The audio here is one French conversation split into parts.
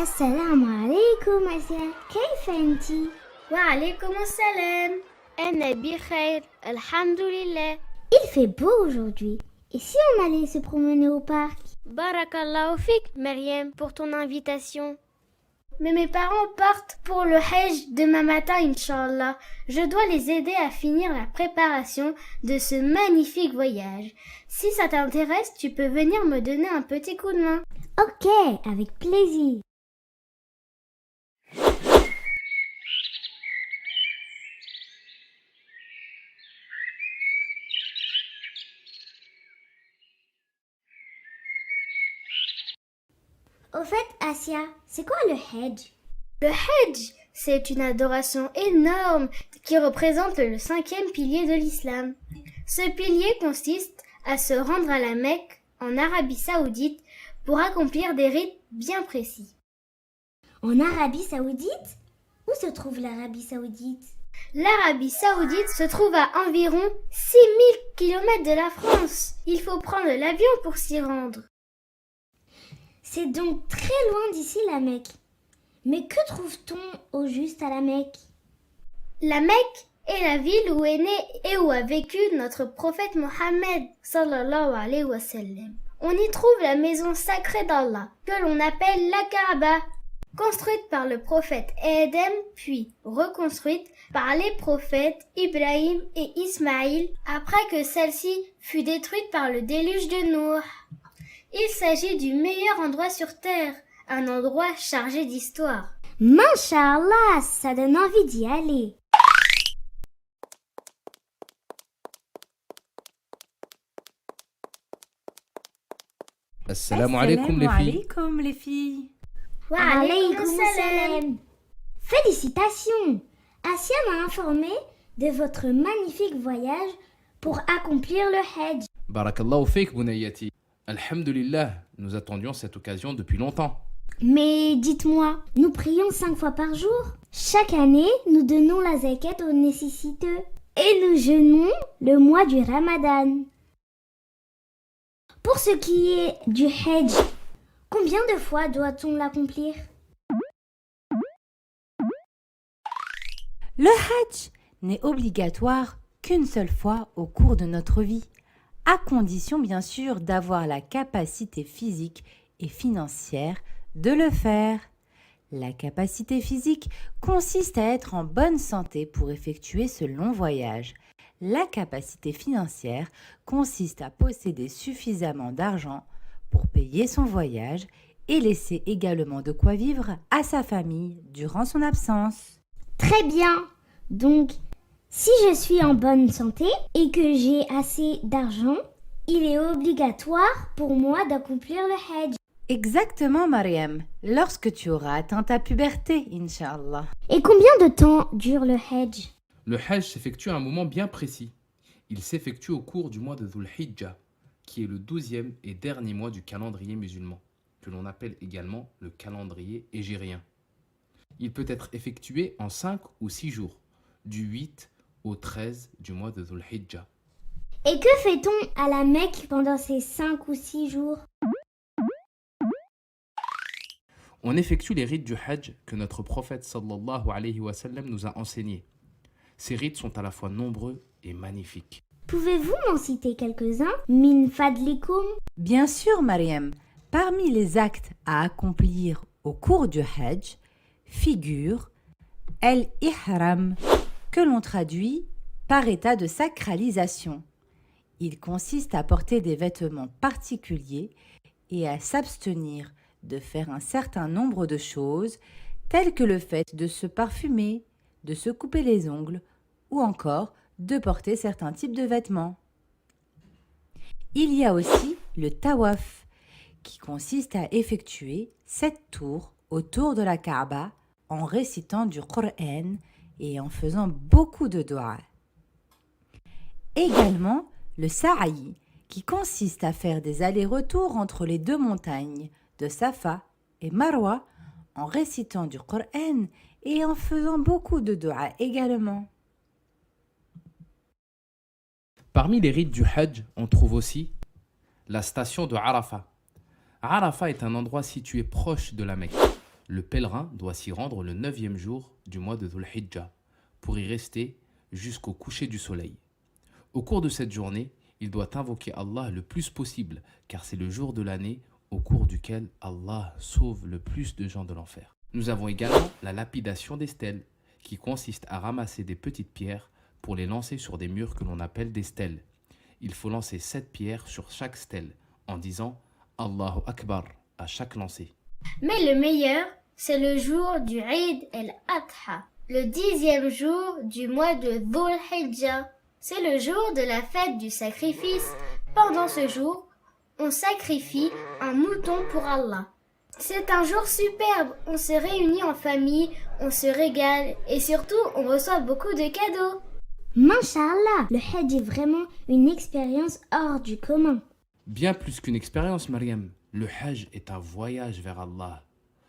السلام عليكم أسيا، كيف أنتِ؟ وعليكم السلام. أنا بخير الحمد لله. Il fait beau aujourd'hui. Et si on allait se promener au parc? Barakallahu fik, Myriam, pour ton invitation. Mais mes parents partent pour le Hajj demain matin, Inch'Allah. Je dois les aider à finir la préparation de ce magnifique voyage. Si ça t'intéresse, tu peux venir me donner un petit coup de main. Ok, avec plaisir. Au fait, Asia, c'est quoi le Hajj? Le Hajj, c'est une adoration énorme qui représente le 5e pilier de l'islam. Ce pilier consiste à se rendre à la Mecque, en Arabie Saoudite, pour accomplir des rites bien précis. En Arabie Saoudite? Où se trouve l'Arabie Saoudite? L'Arabie Saoudite se trouve à environ 6000 km de la France. Il faut prendre l'avion pour s'y rendre. C'est donc très loin d'ici la Mecque. Mais que trouve-t-on au juste à la Mecque? La Mecque est la ville où est né et où a vécu notre prophète Mohammed sallallahu alayhi wa sallam. On y trouve la maison sacrée d'Allah, que l'on appelle la Kaaba, construite par le prophète Adam, puis reconstruite par les prophètes Ibrahim et Ismaïl, après que celle-ci fut détruite par le déluge de Nour. Il s'agit du meilleur endroit sur terre, un endroit chargé d'histoire. Masha'Allah, ça donne envie d'y aller. Assalamu alaikum les filles. Alaikum les filles. Wa Alaykoum alaykoum salam. salam. Félicitations! Asia m'a informé de votre magnifique voyage pour accomplir le Hajj. Barakallahu fik bunayati. Alhamdulillah, nous attendions cette occasion depuis longtemps. Mais dites-moi, nous prions 5 fois par jour? Chaque année, nous donnons la zakat aux nécessiteux. Et nous jeûnons le mois du Ramadan. Pour ce qui est du Hajj, combien de fois doit-on l'accomplir? Le Hajj n'est obligatoire qu'une seule fois au cours de notre vie, à condition bien sûr d'avoir la capacité physique et financière de le faire. La capacité physique consiste à être en bonne santé pour effectuer ce long voyage. La capacité financière consiste à posséder suffisamment d'argent pour payer son voyage et laisser également de quoi vivre à sa famille durant son absence. Très bien. Donc, si je suis en bonne santé et que j'ai assez d'argent, il est obligatoire pour moi d'accomplir le Hajj. Exactement, Mariam, lorsque tu auras atteint ta puberté, Inch'Allah. Et combien de temps dure le Hajj? Le Hajj s'effectue à un moment bien précis. Il s'effectue au cours du mois de Dhul Hijjah, qui est le 12e et dernier mois du calendrier musulman, que l'on appelle également le calendrier hégérien. Il peut être effectué en 5 ou 6 jours, du 8 au 13 du mois de Dhul Hijjah. Et que fait-on à la Mecque pendant ces 5 ou 6 jours? On effectue les rites du Hajj que notre prophète sallallahu alayhi wa sallam nous a enseignés. Ces rites sont à la fois nombreux et magnifiques. Pouvez-vous m'en citer quelques-uns? Min fadlikum? Bien sûr, Mariam, parmi les actes à accomplir au cours du Hajj figure el-ihram, que l'on traduit par état de sacralisation. Il consiste à porter des vêtements particuliers et à s'abstenir de faire un certain nombre de choses, telles que le fait de se parfumer, de se couper les ongles ou encore de porter certains types de vêtements. Il y a aussi le tawaf, qui consiste à effectuer 7 tours autour de la Kaaba en récitant du Coran et en faisant beaucoup de doigts. Également le sa'i, qui consiste à faire des allers-retours entre les deux montagnes de Safa et Marwa en récitant du Coran et en faisant beaucoup de doigts également. Parmi les rites du Hajj, on trouve aussi la station de Arafat. Arafat est un endroit situé proche de la Mecque. Le pèlerin doit s'y rendre le 9e jour du mois de Dhul Hijjah pour y rester jusqu'au coucher du soleil. Au cours de cette journée, il doit invoquer Allah le plus possible car c'est le jour de l'année au cours duquel Allah sauve le plus de gens de l'enfer. Nous avons également la lapidation des stèles qui consiste à ramasser des petites pierres pour les lancer sur des murs que l'on appelle des stèles. Il faut lancer 7 pierres sur chaque stèle en disant Allahu Akbar à chaque lancer. Mais le meilleur, c'est le jour du Eid el-Adha, le 10e jour du mois de Dhul Hijjah. C'est le jour de la fête du sacrifice. Pendant ce jour, on sacrifie un mouton pour Allah. C'est un jour superbe, on se réunit en famille, on se régale et surtout on reçoit beaucoup de cadeaux. Masha'Allah, le Hajj est vraiment une expérience hors du commun. Bien plus qu'une expérience, Mariam, le Hajj est un voyage vers Allah.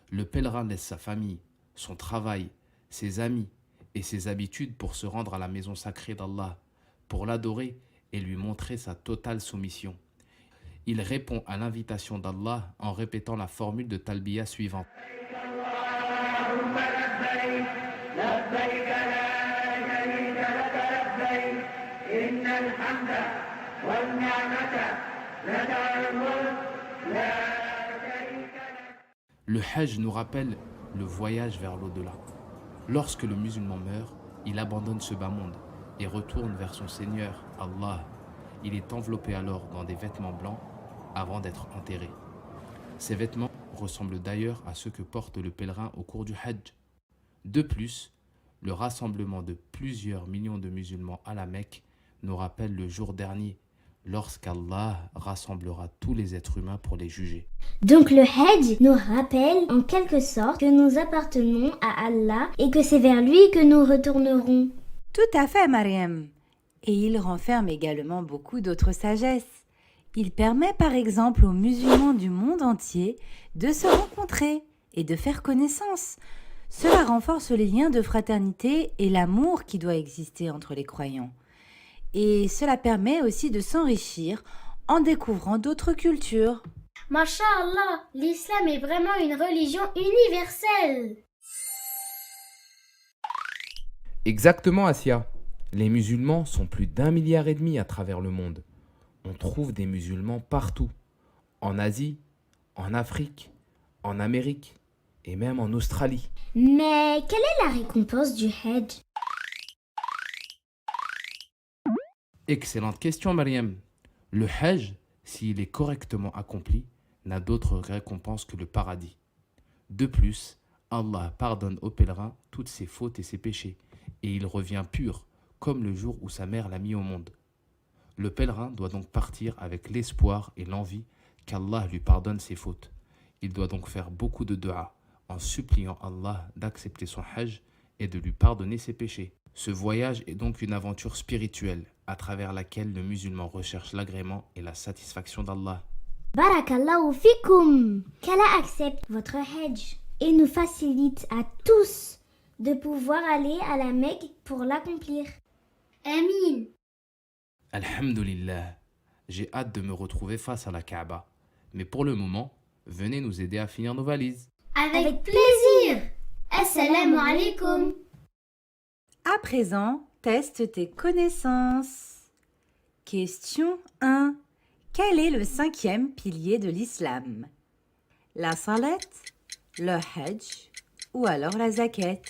Le pèlerin laisse sa famille, son travail, ses amis et ses habitudes pour se rendre à la maison sacrée d'Allah, pour l'adorer et lui montrer sa totale soumission. Il répond à l'invitation d'Allah en répétant la formule de talbiya suivante. Le Hajj nous rappelle le voyage vers l'au-delà. Lorsque le musulman meurt, il abandonne ce bas monde et retourne vers son Seigneur, Allah. Il est enveloppé alors dans des vêtements blancs avant d'être enterré. Ces vêtements ressemblent d'ailleurs à ceux que porte le pèlerin au cours du Hajj. De plus, le rassemblement de plusieurs millions de musulmans à la Mecque nous rappelle le jour dernier, lorsqu'Allah rassemblera tous les êtres humains pour les juger. Donc le Hajj nous rappelle en quelque sorte que nous appartenons à Allah et que c'est vers lui que nous retournerons. Tout à fait, Mariam. Et il renferme également beaucoup d'autres sagesses. Il permet par exemple aux musulmans du monde entier de se rencontrer et de faire connaissance. Cela renforce les liens de fraternité et l'amour qui doit exister entre les croyants. Et cela permet aussi de s'enrichir en découvrant d'autres cultures. Masha'Allah, l'islam est vraiment une religion universelle. Exactement, Asia. Les musulmans sont plus d'1,5 milliard à travers le monde. On trouve des musulmans partout. En Asie, en Afrique, en Amérique et même en Australie. Mais quelle est la récompense du Hajj? Excellente question, Mariam. Le Hajj, s'il est correctement accompli, n'a d'autre récompense que le paradis. De plus, Allah pardonne au pèlerin toutes ses fautes et ses péchés, et il revient pur, comme le jour où sa mère l'a mis au monde. Le pèlerin doit donc partir avec l'espoir et l'envie qu'Allah lui pardonne ses fautes. Il doit donc faire beaucoup de dua en suppliant Allah d'accepter son Hajj et de lui pardonner ses péchés. Ce voyage est donc une aventure spirituelle à travers laquelle le musulman recherche l'agrément et la satisfaction d'Allah. Barakallahu fikum. Qu'Allah accepte votre Hajj et nous facilite à tous de pouvoir aller à la Mecque pour l'accomplir. Amin. Alhamdulillah, j'ai hâte de me retrouver face à la Kaaba. Mais pour le moment, venez nous aider à finir nos valises. Avec plaisir. Assalamu alaikum. À présent, teste tes connaissances. Question 1. Quel est le 5e pilier de l'islam? La salat, le hajj ou alors la zakat?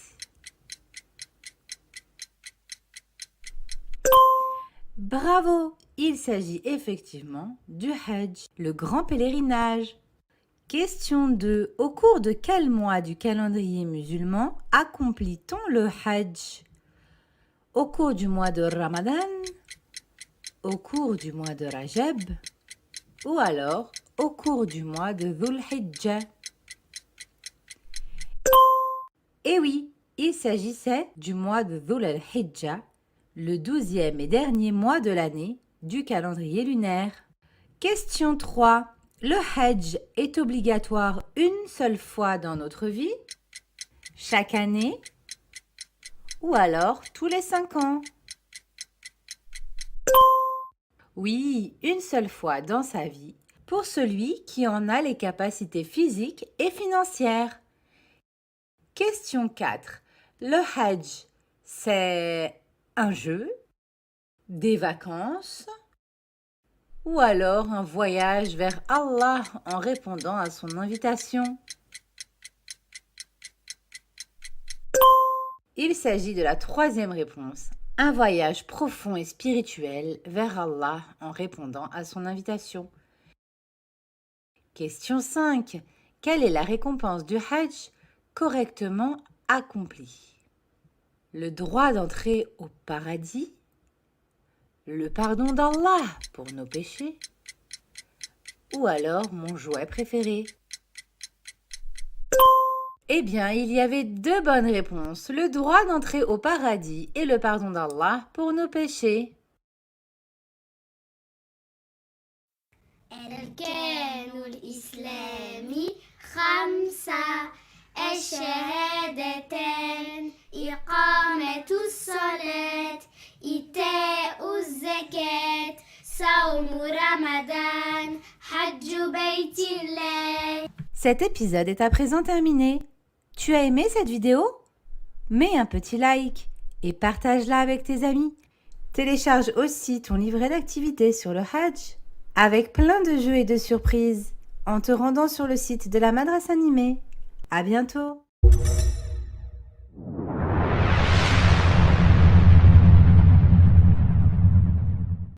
Bravo! Il s'agit effectivement du hajj, le grand pèlerinage. Question 2. Au cours de quel mois du calendrier musulman accomplit-on le hajj? Au cours du mois de Ramadan? Au cours du mois de Rajab? Ou alors au cours du mois de Dhul Hijjah? Et oui, il s'agissait du mois de Dhul Hijjah, le 12e et dernier mois de l'année du calendrier lunaire. Question 3. Le Hajj est obligatoire une seule fois dans notre vie, chaque année, ou alors tous les 5 ans? Oui, une seule fois dans sa vie, pour celui qui en a les capacités physiques et financières. Question 4. Le Hajj, c'est un jeu, des vacances ou alors un voyage vers Allah en répondant à son invitation? Il s'agit de la troisième réponse, un voyage profond et spirituel vers Allah en répondant à son invitation. Question 5. Quelle est la récompense du Hajj correctement accomplie? Le droit d'entrer au paradis? Le pardon d'Allah pour nos péchés? Ou alors mon jouet préféré? Eh bien, il y avait 2 bonnes réponses, le droit d'entrer au paradis et le pardon d'Allah pour nos péchés. أركان الإسلام 5 الشهادتان إقامة الصلاة إيتاء الزكاة صوم رمضان حج بيت الله. Cet épisode est à présent terminé. Tu as aimé cette vidéo? Mets un petit like et partage-la avec tes amis. Télécharge aussi ton livret d'activités sur le Hajj avec plein de jeux et de surprises en te rendant sur le site de la Madrasa Animée. À bientôt!